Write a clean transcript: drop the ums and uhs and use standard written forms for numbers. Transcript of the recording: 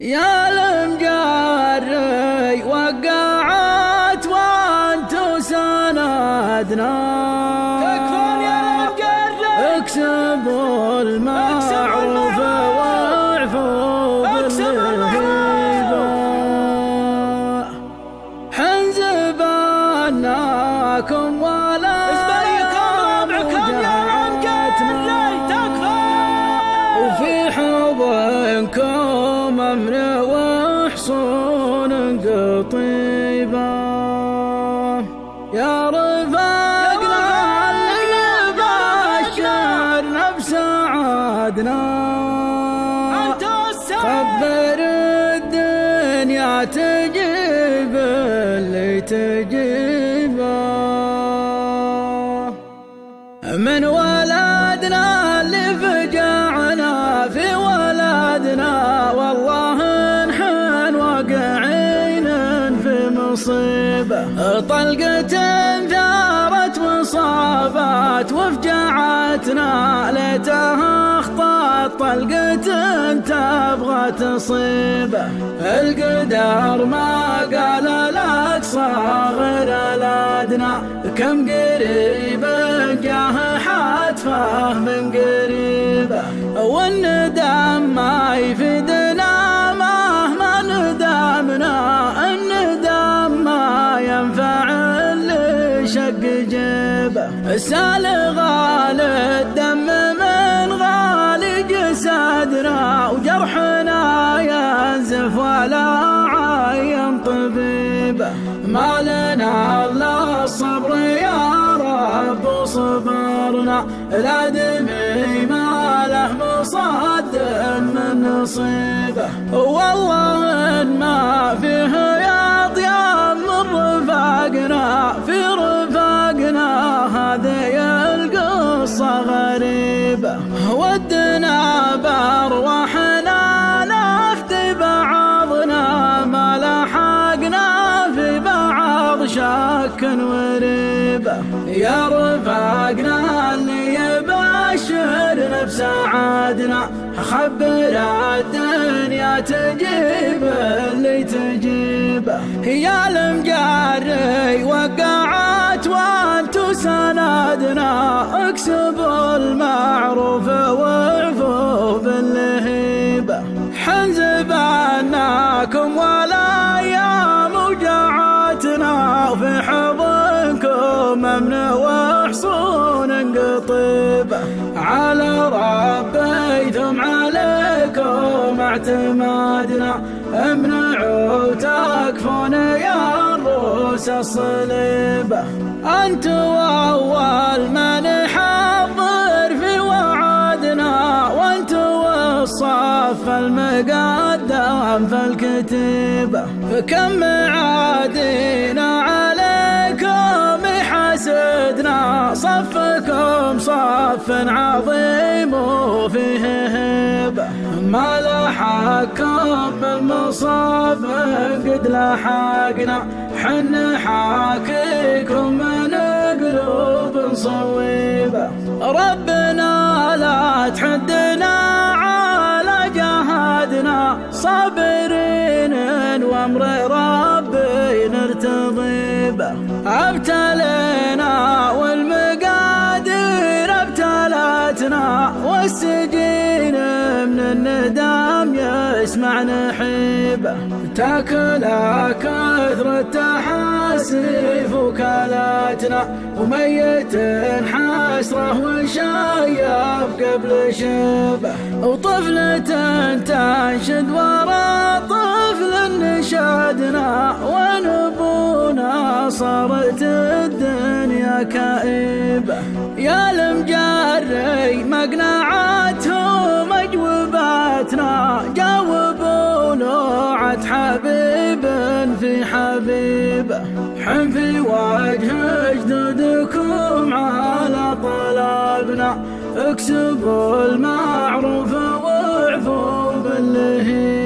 يا المجري وقعت وانتو سندنا، تكفون يا المجري اكسبوا المعروف واعفوا بالهيبة، حنزبناكم ولا وفي حضنكم أمن وحصون قطيبة. يا رفاقنا اللي بشرنا بسعادنا، خبر الدنيا تجيب اللي تجيبه، من ولدنا اللي فجعنا في ولدنا، والله نحن واقعين في مصيبة، طلقة ثارت وصابت وفجعتنا، ليتها اخطأت طلقة تبغى تصيبه، القدر ما قال لك صاغر الادنى، كم قريب جاه حتفه من قريبه، والندم ما يفيدنا مهما ندمنا، الندم ما ينفع اللي شق جيبه، سال غالي الدم من غالي جسدنا، وجرحنا ينزف ولا عين طبيبه، ما لنا الا الصبر يا رب وصبرنا، لا دمي ما له مصد من نصيبه، والله إن ما فيه يا ضياء من رفاقنا، في رفاقنا هذه القصة غريبة، ودنا بأرواحنا نفدي بعضنا، ما لحقنا في بعض شك وريبة، يا رفاقنا اللي يبشر بسعادنا، خبر الدنيا تجيب اللي تجيبه، يا المجري وقعت وانتو سندنا، اكسبوا المعروف واعفوا بالهيبة، حنزبناكم ولا ايام وجعتنا، وفي حضنكم امن وحصون قطيبة، على ربي ثم عليكم اعتمادنا، امنعوا تكفون يا الروس الصليبة، انتوا اول من حضر في وعدنا، وانتوا الصف المقدم في الكتيبة، كم عادينا عليكم حسدنا، صفكم صف عظيم وفيه هبة، ما لحقكم بالمصاب قد لحقنا، حن حاكيكم من قلوب صويبة، ربنا لا تحدنا على جهادنا، صابرين وامر ربي نرتضي به، ابتلينا والمقادير ابتلتنا، والسجين من الندم يسمع نحيبه، تاكل كثر التحاسيف وكالاتنا، وميت حسره وشايب قبل شبه، وطفلة تنشد ورا طفل نشادنا، ونبونا صارت الدنيا كئيبة، يا المجري مقنعتهم اجوبتنا، جاوبوا لوعة حبيب في حبيبه، حن في وجه جدودكم على طلبنا، اكسبوا المعروف واعفوا باللهيبة.